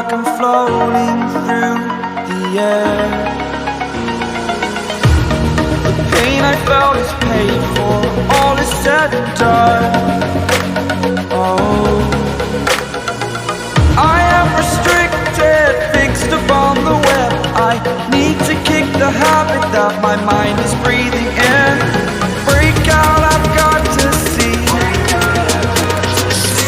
like I'm floating through the air. The pain I felt is paid for, all is said and done. Oh, I am restricted, fixed upon the web. I need to kick the habit that my mind is breathing in. Break out, I've got to see.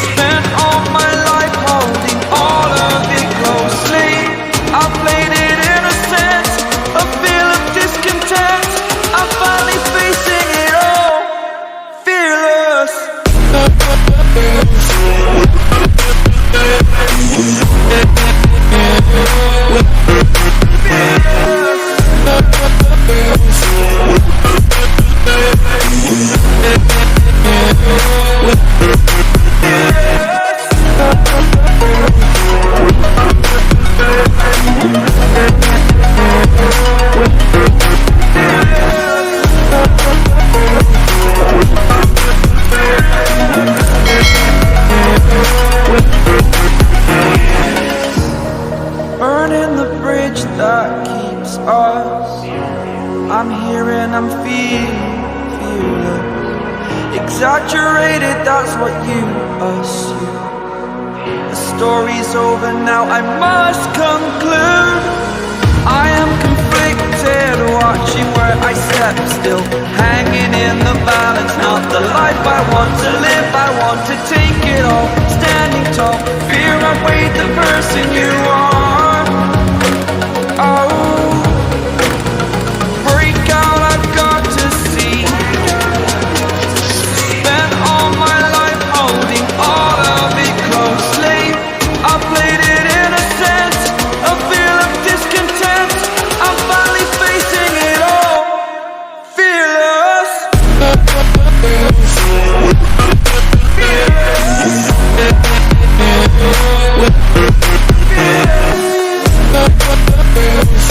Spent all my life holding all of it closely. I played it innocent, a feel of discontent. I'm finally facing it all, fearless. Burning the bridge that keeps us. I'm here and I'm feeling exaggerated, that's what you assume. The story's over now, I must conclude. I am conflicted, watching where I step still, hanging in the balance. Not the life I want to live, I want to take it all. Standing tall, fear I weighed the person you are. Oh, break out, I've got to see. Spent all my life holding all of it closely. I played it innocent, a feel of discontent. I'm finally facing it all, fearless. Fearless.